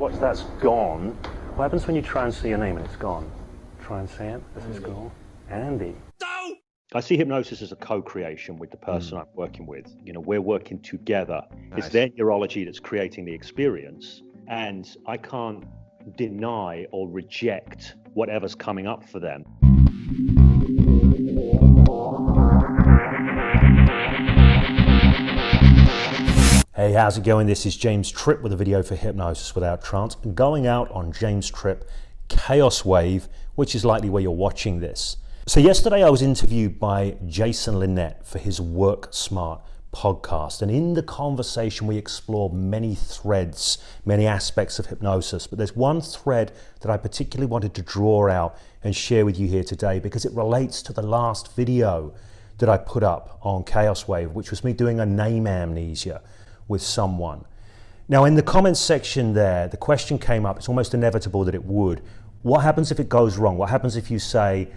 Watch, that's gone. What happens when you try and see your name and it's gone? Try and say it. This is gone. Andy. No! I see hypnosis as a co-creation with the person I'm working with. You know, we're working together. Nice. It's their neurology that's creating the experience, and I can't deny or reject whatever's coming up for them. Hey, how's it going? This is James Tripp with a video for Hypnosis Without Trance, and going out on James Tripp Chaos Wave, which is likely where you're watching this. So yesterday I was interviewed by Jason Linett for his Work Smart podcast, and in the conversation we explore many threads, many aspects of hypnosis, but there's one thread that I particularly wanted to draw out and share with you here today because it relates to the last video that I put up on Chaos Wave, which was me doing a name amnesia with someone. Now in the comments section there, the question came up, it's almost inevitable that it would. What happens if it goes wrong? What happens if you say,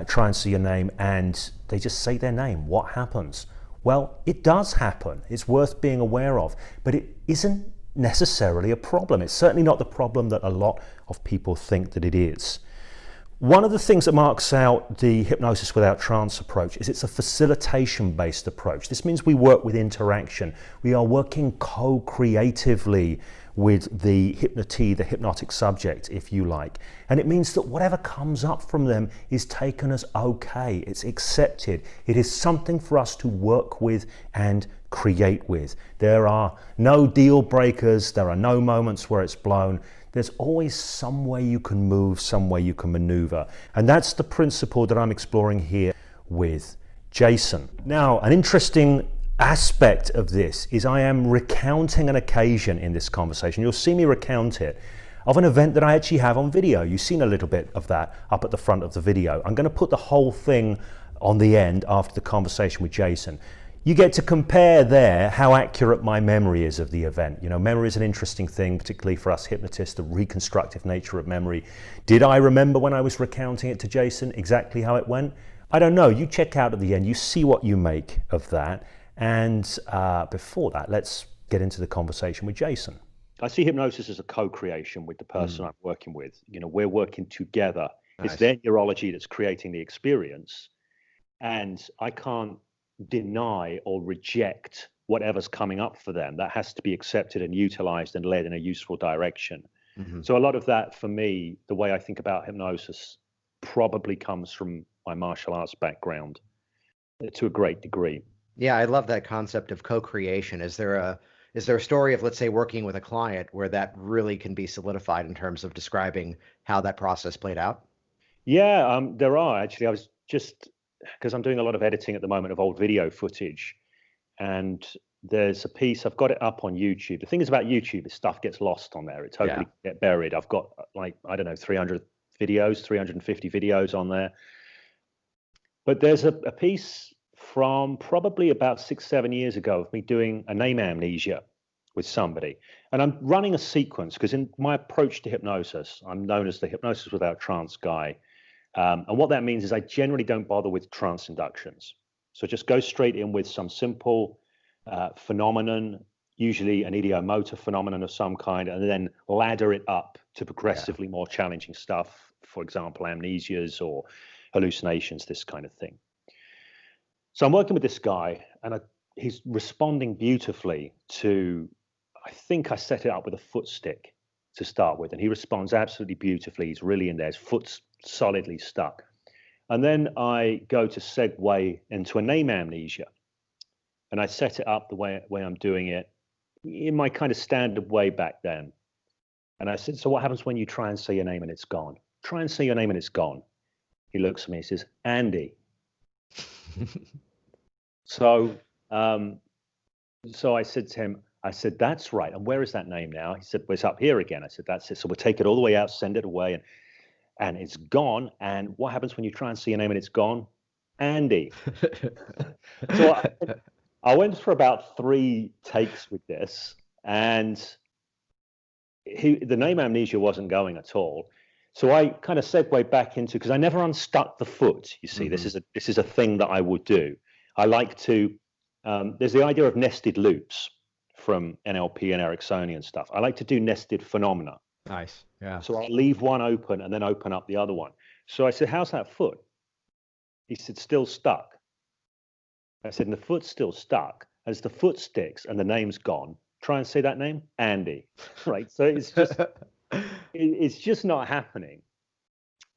try and see your name and they just say their name? What happens? Well, it does happen. It's worth being aware of, but it isn't necessarily a problem. It's certainly not the problem that a lot of people think that it is. One of the things that marks out the Hypnosis Without Trance approach is it's a facilitation-based approach. This means we work with interaction. We are working co-creatively with the hypnotee, the hypnotic subject, if you like. And it means that whatever comes up from them is taken as okay. It's accepted. It is something for us to work with and create with. There are no deal breakers. There are no moments where it's blown. There's always some way you can move, some way you can maneuver. And that's the principle that I'm exploring here with Jason. Now, an interesting aspect of this is I am recounting an occasion in this conversation. You'll see me recount it of an event that I actually have on video. You've seen a little bit of that up at the front of the video. I'm going to put the whole thing on the end after the conversation with Jason. You get to compare there how accurate my memory is of the event. You know, memory is an interesting thing, particularly for us hypnotists, the reconstructive nature of memory. Did I remember when I was recounting it to Jason exactly how it went? I don't know. You check out at the end, you see what you make of that. And before that, let's get into the conversation with Jason. I see hypnosis as a co-creation with the person I'm working with. You know, we're working together. Nice. It's their neurology that's creating the experience. And I can't deny or reject whatever's coming up for them. That has to be accepted and utilized and led in a useful direction. So a lot of that for me, the way I think about hypnosis probably comes from my martial arts background to a great degree. Yeah, I love that concept of co-creation. Is there a story of, let's say, working with a client where that really can be solidified in terms of describing how that process played out? Yeah, there are actually. I was just, because I'm doing a lot of editing at the moment of old video footage, and there's a piece, I've got it up on YouTube. The thing is about YouTube is stuff gets lost on there. It totally get buried. I've got like, I don't know, 300 videos, 350 videos on there. But there's a piece from probably about 6-7 years ago of me doing a name amnesia with somebody. And I'm running a sequence because in my approach to hypnosis, I'm known as the Hypnosis Without Trance guy. And what that means is I generally don't bother with trance inductions. So just go straight in with some simple phenomenon, usually an idiomotor phenomenon of some kind, and then ladder it up to progressively more challenging stuff. For example, amnesias or hallucinations, this kind of thing. So I'm working with this guy and he's responding beautifully to, I think I set it up with a foot stick to start with, and he responds absolutely beautifully. He's really in there, his foot's solidly stuck. And then I go to segue into a name amnesia, and I set it up the way I'm doing it in my kind of standard way back then. And I said, so what happens when you try and say your name and it's gone? Try and say your name and it's gone. He looks at me, he says, Andy. So I said to him, I said, that's right. And where is that name now? He said, well, it's up here again. I said, that's it. So we'll take it all the way out, send it away, and it's gone. And what happens when you try and see your name and it's gone? Andy. So I went for about 3 takes with this, and the name amnesia wasn't going at all. So I kind of segued back into, because I never unstuck the foot. You see, this is a thing that I would do. I like to, there's the idea of nested loops from NLP and Ericksonian stuff. I like to do nested phenomena. Nice. Yeah. So I'll leave one open and then open up the other one. So I said, how's that foot? He said, still stuck. I said, and the foot's still stuck. As the foot sticks and the name's gone, try and say that name, Andy. Right. So it's just not happening.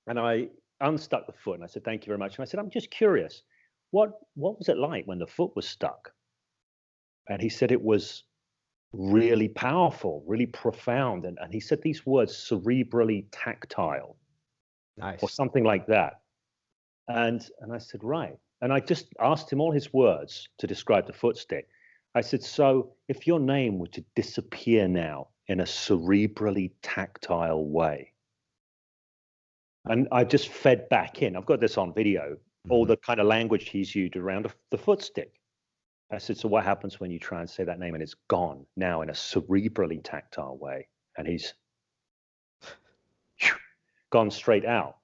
And I unstuck the foot and I said, thank you very much. And I said, I'm just curious, what was it like when the foot was stuck? And he said it was really powerful, really profound. And he said these words, cerebrally tactile, Nice. or something like that. And I said, right. And I just asked him all his words to describe the footstick. I said, so if your name were to disappear now in a cerebrally tactile way, and I just fed back in, I've got this on video, all the kind of language he's used around the footstick. I said, so what happens when you try and say that name and it's gone now in a cerebrally tactile way? And he's gone straight out.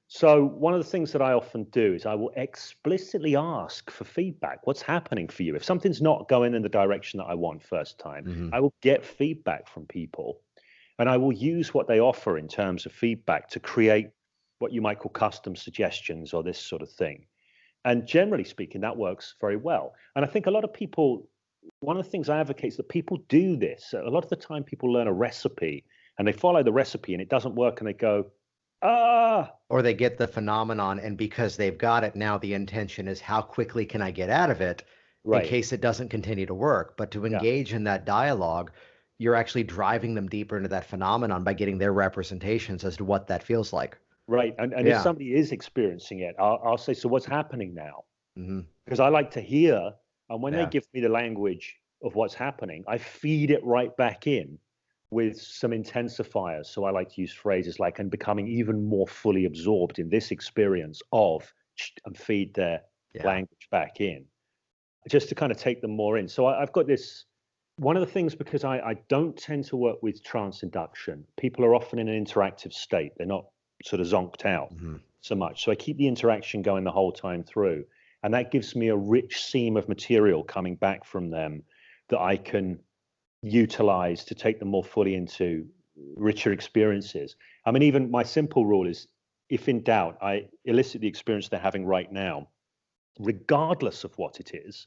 So one of the things that I often do is I will explicitly ask for feedback. What's happening for you? If something's not going in the direction that I want first time, I will get feedback from people, and I will use what they offer in terms of feedback to create what you might call custom suggestions or this sort of thing. And generally speaking, that works very well. And I think a lot of people, one of the things I advocate is that people do this. A lot of the time people learn a recipe and they follow the recipe and it doesn't work and they go, or they get the phenomenon, and because they've got it, now the intention is how quickly can I get out of it in case it doesn't continue to work. But to engage in that dialogue, you're actually driving them deeper into that phenomenon by getting their representations as to what that feels like. Right. And if somebody is experiencing it, I'll say, so what's happening now? Because I like to hear, and when they give me the language of what's happening, I feed it right back in with some intensifiers. So I like to use phrases like, I'm becoming even more fully absorbed in this experience of, and feed their language back in, just to kind of take them more in. So I've got this, one of the things, because I don't tend to work with trance induction, people are often in an interactive state. They're not sort of zonked out so much. So I keep the interaction going the whole time through. And that gives me a rich seam of material coming back from them that I can utilize to take them more fully into richer experiences. I mean, even my simple rule is, if in doubt, I elicit the experience they're having right now, regardless of what it is,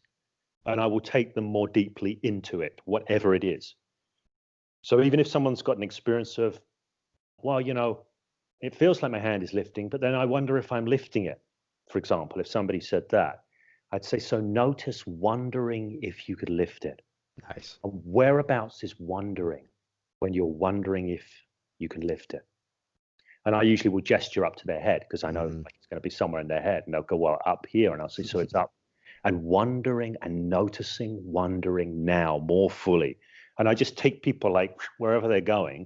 and I will take them more deeply into it, whatever it is. So even if someone's got an experience of, well, you know, it feels like my hand is lifting, but then I wonder if I'm lifting it. For example, if somebody said that, I'd say, so notice wondering if you could lift it. Nice. And whereabouts is wondering when you're wondering if you can lift it? And I usually will gesture up to their head because I know like it's going to be somewhere in their head, and they'll go, well, up here. And I'll say, so it's up. And wondering and noticing, wondering now more fully. And I just take people like wherever they're going,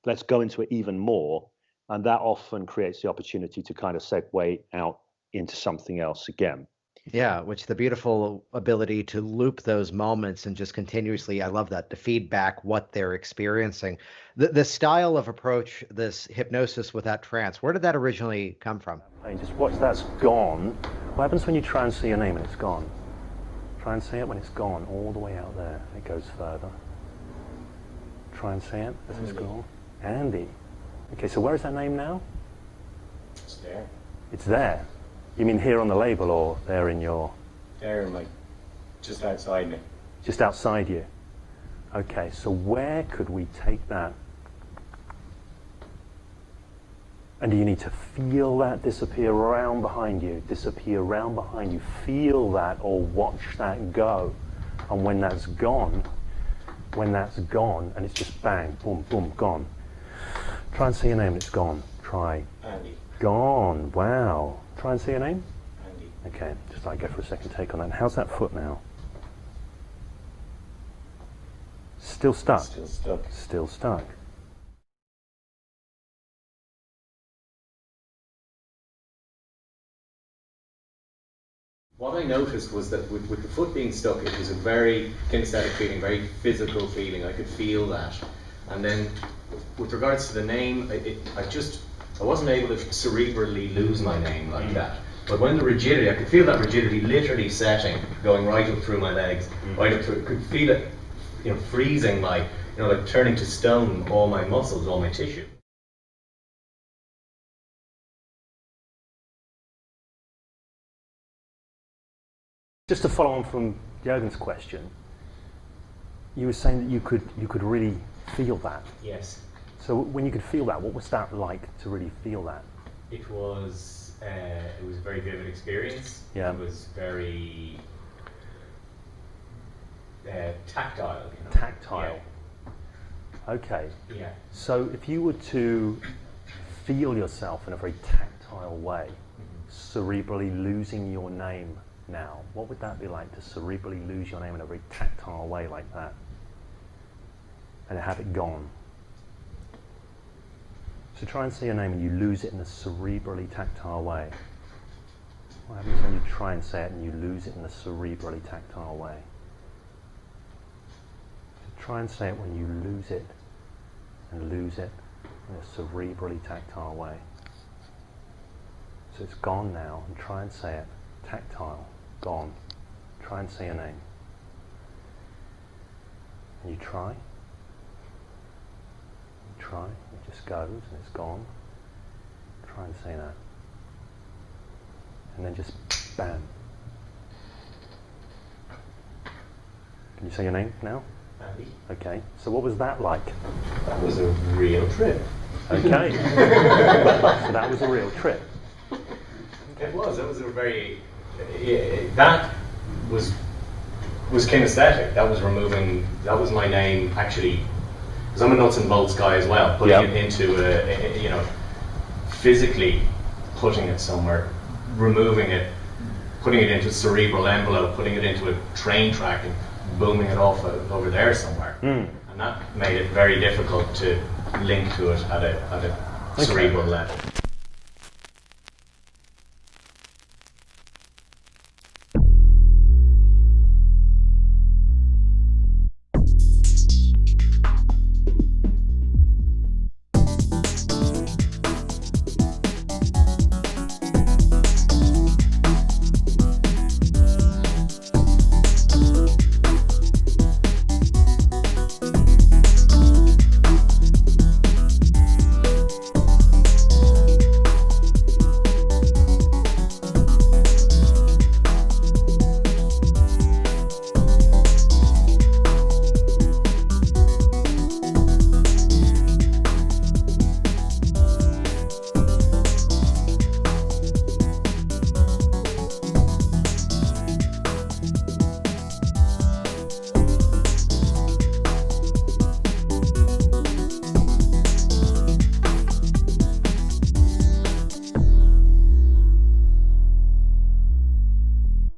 let's go into it even more. And that often creates the opportunity to kind of segue out into something else again. Yeah, which the beautiful ability to loop those moments and just continuously, I love that, to feedback what they're experiencing. The style of approach, this hypnosis without trance, where did that originally come from? Hey, just watch that's gone. What happens when you try and see your name and it's gone? Try and see it when it's gone, all the way out there. It goes further. Try and see it as it's gone. Andy. Okay, so where is that name now? It's there. It's there. You mean here on the label or there in your... There, like, just outside me. Just outside you. Okay, so where could we take that? And do you need to feel that disappear around behind you, disappear around behind you, feel that or watch that go? And when that's gone, and it's just bang, boom, boom, gone. Try and see your name and it's gone. Try. Andy. Gone, wow. Try and see your name? Andy. Okay, just like go for a second take on that. How's that foot now? Still stuck? Still stuck. Still stuck. What I noticed was that with the foot being stuck, it was a very kinesthetic feeling, very physical feeling. I could feel that. And then with regards to the name, I wasn't able to cerebrally lose my name like that. But when the rigidity, I could feel that rigidity literally setting, going right up through my legs, right up through, could feel it, you know, freezing my you know, like turning to stone all my muscles, all my tissue. Just to follow on from Jürgen's question, you were saying that you could really feel that. Yes. So when you could feel that, what was that like to really feel that? It was a very vivid experience. Yeah. It was very tactile. You know? Tactile. Yeah. Okay. Yeah. So if you were to feel yourself in a very tactile way, cerebrally losing your name now, what would that be like to cerebrally lose your name in a very tactile way like that? And have it gone. So try and say your name and you lose it in a cerebrally tactile way. What happens when you try and say it and you lose it in a cerebrally tactile way? So try and say it when you lose it and lose it in a cerebrally tactile way. So it's gone now, and try and say it. Tactile, gone. Try and say your name. And you try. Try, it just goes and it's gone. Try and say that. And then just bam. Can you say your name now? Andy. Okay, so what was that like? That was a real trip. Okay. So that was a real trip. It was a very, that was kinesthetic. That was removing, that was my name actually. Because I'm a nuts and bolts guy as well, putting it into you know, physically putting it somewhere, removing it, putting it into a cerebral envelope, putting it into a train track and booming it off over there somewhere. And that made it very difficult to link to it at a cerebral level.